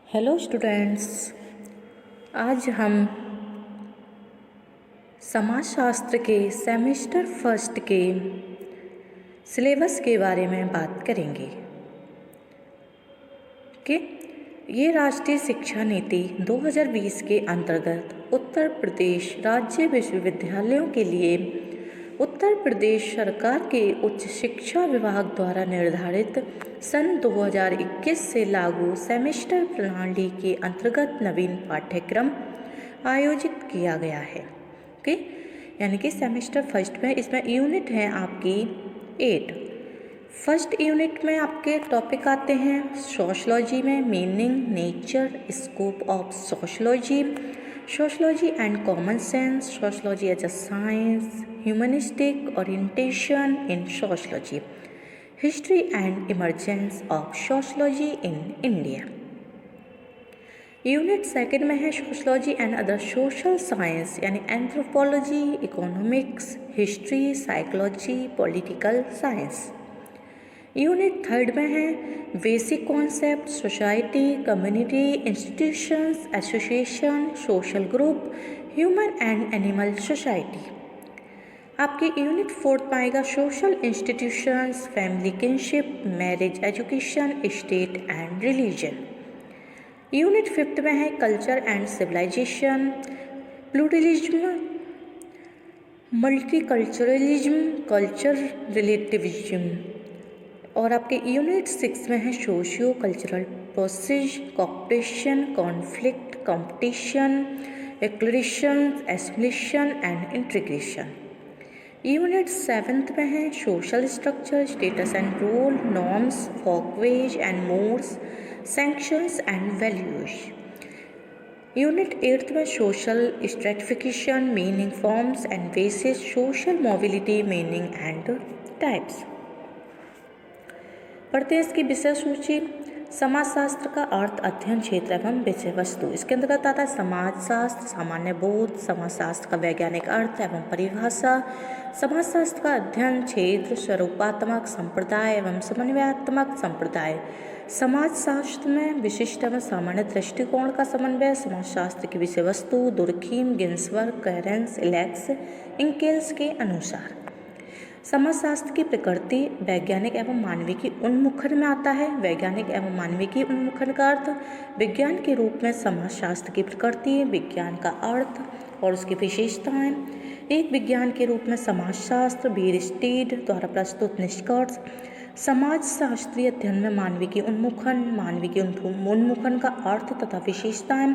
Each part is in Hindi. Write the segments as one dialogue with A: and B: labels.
A: हेलो स्टूडेंट्स, आज हम समाजशास्त्र के सेमेस्टर फर्स्ट के सिलेबस के बारे में बात करेंगे कि ये राष्ट्रीय शिक्षा नीति 2020 के अंतर्गत उत्तर प्रदेश राज्य विश्वविद्यालयों के लिए उत्तर प्रदेश सरकार के उच्च शिक्षा विभाग द्वारा निर्धारित सन 2021 से लागू सेमेस्टर प्रणाली के अंतर्गत नवीन पाठ्यक्रम आयोजित किया गया है। ओके, यानी कि सेमेस्टर फर्स्ट में इसमें यूनिट हैं आपकी 8। फर्स्ट यूनिट में आपके टॉपिक आते हैं सोशलॉजी में meaning, nature, scope of sociology, sociology and common sense, sociology as a science, humanistic orientation in sociology, history and emergence of sociology in India. Unit second में है sociology and other social science, यानी anthropology, economics, history, psychology, political science. Unit third में है basic concept, society, community, institutions, association, social group, human and animal society. आपकी यूनिट फोर्थ में आएगा social institutions, family kinship, marriage, education, state and religion. Unit fifth में है culture and civilisation, pluralism, multiculturalism, culture relativism. और आपके यूनिट 6 में है socio cultural process, cooperation, conflict, competition, acculturation, assimilation and integration. Unit 7 में है social structure, status and role, norms, folkways and mores, sanctions and values. Unit 8 में social stratification, meaning, forms and basis, social mobility, meaning and types. पढ़ते हैं इसकी विषय सूची। समाजशास्त्र का अर्थ, अध्ययन क्षेत्र एवं विषय वस्तु। इसके अंतर्गत आता है समाजशास्त्र, सामान्य बोध, समाजशास्त्र का वैज्ञानिक अर्थ एवं परिभाषा, समाजशास्त्र का अध्ययन क्षेत्र, स्वरूपात्मक संप्रदाय एवं समन्वयात्मक संप्रदाय, समाजशास्त्र में विशिष्ट एवं सामान्य दृष्टिकोण का समन्वय, समाजशास्त्र की विषय वस्तु, दुर्खीम, गिन्सबर्ग, कोहेरेंस, इलेक्स, इंकेल्स के अनुसार। समाजशास्त्र की प्रकृति वैज्ञानिक एवं मानविकी उन्मुखन में आता है। वैज्ञानिक एवं मानविकी उन्मुखन का अर्थ विज्ञान के रूप में समाजशास्त्र की प्रकृति, विज्ञान का अर्थ और उसकी विशेषताएं। एक विज्ञान के रूप में समाजशास्त्र बीयरस्टेड द्वारा प्रस्तुत निष्कर्ष। समाजशास्त्रीय अध्ययन में मानविकी उन्मुखन का अर्थ तथा विशेषताएं।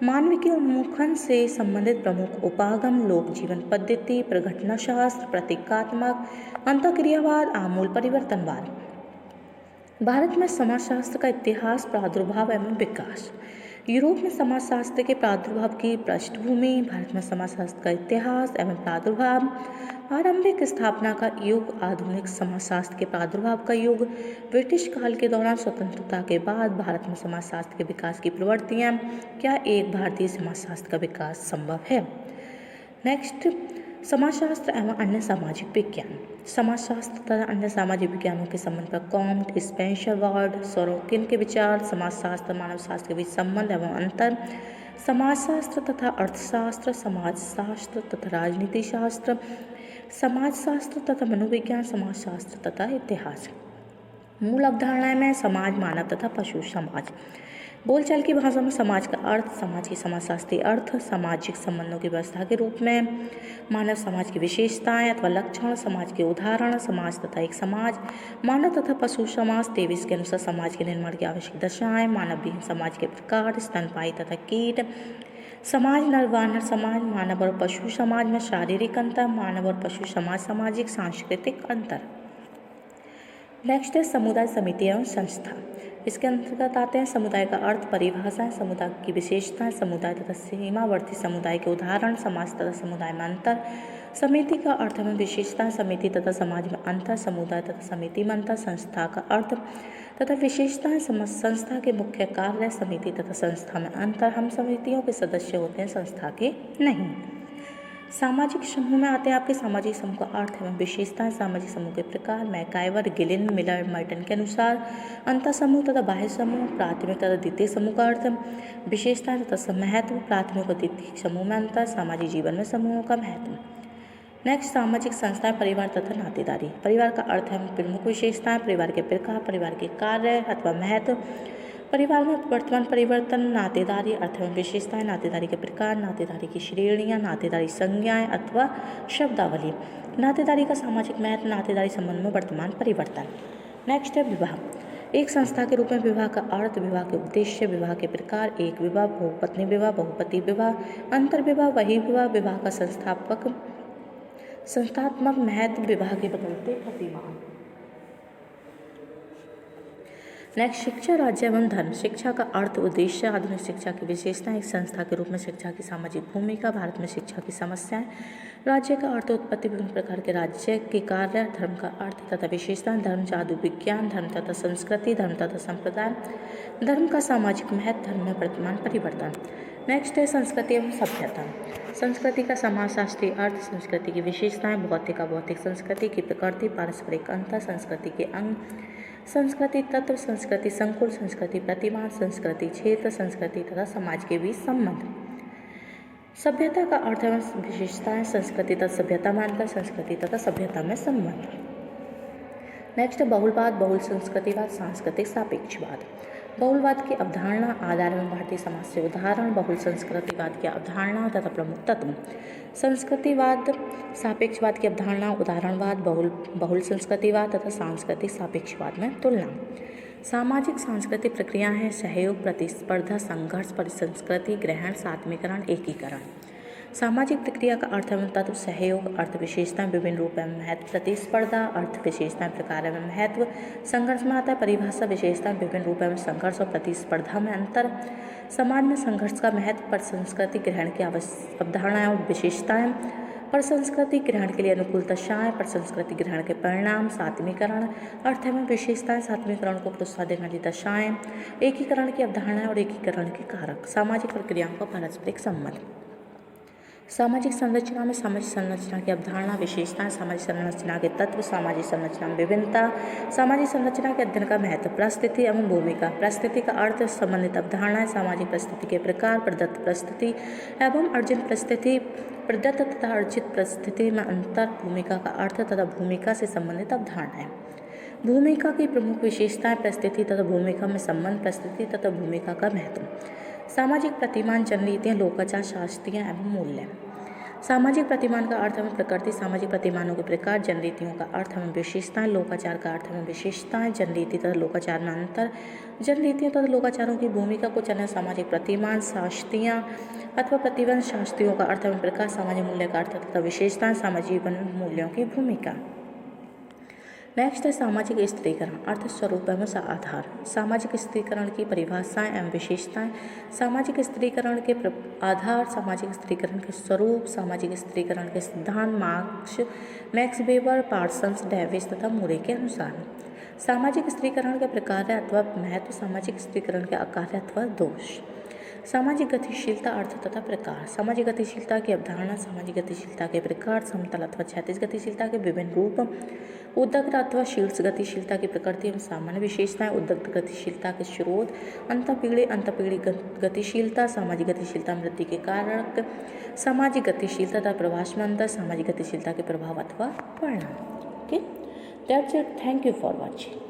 A: मानविकी उन्मुखन से संबंधित प्रमुख उपागम, लोक जीवन पद्धति, प्रघटनाशास्त्र, प्रतीकात्मक, अंतःक्रियावाद, आमूल परिवर्तनवाद। भारत में समाजशास्त्र का इतिहास, प्रादुर्भाव एवं विकास। यूरोप में समाजशास्त्र के प्रादुर्भाव की पृष्ठभूमि, भारत में समाजशास्त्र का इतिहास एवं प्रादुर्भाव, आरंभिक स्थापना का युग, आधुनिक समाजशास्त्र के प्रादुर्भाव का युग, ब्रिटिश काल के दौरान, स्वतंत्रता के बाद भारत में समाजशास्त्र के विकास की प्रवृत्तियाँ, क्या एक भारतीय समाजशास्त्र का विकास संभव है। नेक्स्ट, समाजशास्त्र एवं अन्य सामाजिक विज्ञान। समाजशास्त्र तथा अन्य सामाजिक विज्ञानों के संबंध पर कॉम्ट, स्पेंसर, वार्ड, सोरोकिन के विचार। समाजशास्त्र मानव शास्त्र के बीच संबंध एवं अंतर, समाजशास्त्र तथा अर्थशास्त्र, समाजशास्त्र तथा राजनीति शास्त्र, समाजशास्त्र तथा मनोविज्ञान, समाजशास्त्र तथा इतिहास। मूल अवधारणाएं में समाज, मानव तथा पशु समाज। बोलचाल की भाषा में समाज का अर्थ, समाज की समाजशास्त्रीय अर्थ, सामाजिक संबंधों की व्यवस्था के रूप में, मानव समाज की विशेषताएं अथवा लक्षण, समाज के उदाहरण, समाज तथा एक समाज, मानव तथा पशु समाज। 23 के अनुसार समाज के निर्माण की आवश्यक दशाएं, मानव विहीन समाज के प्रकार, स्तनपायी तथा कीट समाज, नर वानर समाज, मानव और पशु समाज में शारीरिक अंतर, मानव और पशु समाज, सामाजिक सांस्कृतिक अंतर। नेक्स्ट है समुदाय, समिति एवं संस्था। इसके अंतर्गत आते हैं समुदाय का अर्थ, परिभाषाएं, समुदाय की विशेषताएं, समुदाय तथा सीमावर्ती समुदाय के उदाहरण, समाज तथा समुदाय में अंतर, समिति का अर्थ एवं विशेषताएं, समिति तथा समाज में अंतर, समुदाय तथा समिति में अंतर, संस्था का अर्थ तथा विशेषताएं, संस्था के मुख्य कार्य, समिति तथा संस्था में अंतर, हम समितियों के सदस्य होते हैं, संस्था के नहीं। सामाजिक समूह में आते हैं आपके सामाजिक समूह का अर्थ एवं विशेषताएं। सामाजिक समूह के प्रकार मैकाइवर, गिलिन, मिलर, मर्टन के अनुसार अंतर समूह तथा बाह्य समूह, प्राथमिक तथा द्वितीय समूह का अर्थ, विशेषताएं तथा महत्व। प्राथमिक और द्वितीय समूह में अंतर, सामाजिक जीवन में समूहों का महत्व। नेक्स्ट, सामाजिक संस्थाएं, परिवार तथा नातेदारी। परिवार का अर्थ है प्रमुख विशेषताएं, परिवार के प्रकार, परिवार के कार्य अथवा महत्व, परिवार में वर्तमान परिवर्तन, नातेदारी अर्थ एवं विशेषताएं, नातेदारी के प्रकार, नातेदारी की श्रेणियां, नातेदारी संज्ञाएं अथवा शब्दावली, नातेदारी का सामाजिक महत्व, नातेदारी संबंध में वर्तमान परिवर्तन। नेक्स्ट है विवाह। एक संस्था के रूप में विवाह का अर्थ, विवाह के उद्देश्य, विवाह के प्रकार, एक विवाह, बहुपत्नी विवाह, बहुपति विवाह, अंतर विवाह, वही विवाह, विवाह का संस्थात्मक महत्व, विवाह के बदलते प्रतिमान। नेक्स्ट, शिक्षा, राज्य एवं धर्म। शिक्षा का अर्थ, उद्देश्य, आधुनिक शिक्षा की विशेषताएं, एक संस्था के रूप में शिक्षा की सामाजिक भूमिका, भारत में शिक्षा की समस्याएं। राज्य का अर्थ, उत्पत्ति, विभिन्न प्रकार के राज्य के कार्य। धर्म का अर्थ तथा विशेषताएं, धर्म, जादू, विज्ञान, धर्म तथा संस्कृति, धर्म तथा संप्रदाय, धर्म का सामाजिक महत्व, धर्म में वर्तमान परिवर्तन। नेक्स्ट है संस्कृति एवं सभ्यता। संस्कृति का समाजशास्त्रीय अर्थ, संस्कृति की विशेषताएं, भौतिक अभौतिक संस्कृति की प्रकृति, पारस्परिक अंतर, संस्कृति के अंग, संस्कृति तत्व, संस्कृति संकुल, संस्कृति प्रतिमान, संस्कृति क्षेत्र, संस्कृति तथा समाज के बीच संबंध। सभ्यता का अर्थ एवं विशेषताएं, संस्कृति तथा सभ्यता में अंतर, संस्कृति तथा सभ्यता में संबंध। नेक्स्ट, बहुलवाद, बहुल संस्कृतिवाद, सांस्कृतिक सापेक्षवाद। बहुलवाद की अवधारणा, आधार एवं भारतीय समाज से उदाहरण, बहुल संस्कृतिवाद की अवधारणा तथा प्रमुख तत्व। संस्कृतिवाद, सापेक्षवाद की अवधारणा, उदाहरणवाद, बहुल संस्कृतिवाद तथा सांस्कृतिक सापेक्षवाद में तुलना। सामाजिक सांस्कृतिक प्रक्रिया है सहयोग, प्रतिस्पर्धा, संघर्ष, परिसंस्कृति, ग्रहण, सात्मीकरण, एकीकरण। सामाजिक प्रक्रिया का अर्थ एवं तत्व, सहयोग, अर्थ विशेषताएं, विभिन्न रूप एवं महत्व, प्रतिस्पर्धा, अर्थ विशेषताएं, प्रकार एवं महत्व, संघर्ष में आता है परिभाषा, विशेषताएं, विभिन्न रूप एवं संघर्ष और प्रतिस्पर्धा में अंतर, समाज में संघर्ष का महत्व, परिसंस्कृति ग्रहण की अवधारणाएं और विशेषताएं, परिसंस्कृति ग्रहण के लिए अनुकूल दशाएं, परिसंस्कृति ग्रहण के परिणाम, सात्मीकरण, अर्थ एवं विशेषताएं, सात्मीकरण को प्रोत्साहन देने वाली दशाएं, एकीकरण की अवधारणाएं और एकीकरण के कारक। सामाजिक प्रक्रियाओं का पारस्परिक संबंध। सामाजिक संरचना में सामाजिक संरचना की अवधारणा, विशेषताएं, सामाजिक संरचना के तत्व, सामाजिक संरचना में विभिन्नता, सामाजिक संरचना के अध्ययन का महत्व, परिस्थिति एवं भूमिका। परिस्थिति का अर्थ, संबंधित अवधारणाएं, सामाजिक परिस्थिति के प्रकार, प्रदत्त परिस्थिति एवं अर्जित परिस्थिति, प्रदत्त तथा अर्जित परिस्थिति में अंतर, भूमिका का अर्थ तथा भूमिका से संबंधित अवधारणाएं। भूमिका की प्रमुख विशेषताएं, परिस्थिति तथा भूमिका में संबंध, परिस्थिति तथा भूमिका का महत्व। सामाजिक प्रतिमान, जनरीतियाँ, लोकाचार, शास्त्रीय एवं मूल्य। सामाजिक प्रतिमान का अर्थ एवं प्रकृति, सामाजिक प्रतिमानों के प्रकार, जनरीतियों का अर्थ एवं विशेषताएं, लोकाचार का अर्थ एवं विशेषताएं, जनरीति तथा लोकाचार में अंतर, जनरीतियों तथा लोकाचारों की भूमिका को चयन, सामाजिक प्रतिमान, शास्त्रीय अथवा प्रतिबंध, शास्त्रियों का अर्थ एवं प्रकार, सामाजिक मूल्य का अर्थ तथा विशेषताएं, सामाजिक जीवन में मूल्यों की भूमिका। नेक्स्ट है सामाजिक स्त्रीकरण, अर्थ, स्वरूप एवं आधार। सामाजिक स्त्रीकरण की परिभाषाएं एवं विशेषताएं, सामाजिक स्त्रीकरण के आधार, सामाजिक स्त्रीकरण के स्वरूप, सामाजिक स्त्रीकरण के सिद्धांत, मैक्स वेबर, पार्सन्स, डेविस तथा मूरे के अनुसार। सामाजिक स्त्रीकरण के प्रकार अथवा महत्व, सामाजिक स्त्रीकरण के आकार अथवा दोष। सामाजिक गतिशीलता, अर्थ तथा प्रकार। सामाजिक गतिशीलता की अवधारणा, सामाजिक गतिशीलता के प्रकार, समतल अथवा क्षैतिज गतिशीलता के विभिन्न रूप, उद्दग्ध अथवा शीर्ष गतिशीलता की प्रकृति एवं सामान्य विशेषताएं, उद्दग्ध गतिशीलता के स्रोत, अंतःपीढ़ी गतिशीलता, सामाजिक गतिशीलता वृद्धि के कारक, सामाजिक गतिशीलता तथा प्रवास में अंतर, सामाजिक गतिशीलता के प्रभाव अथवा परिणाम। Okay, that's it. Thank you for watching.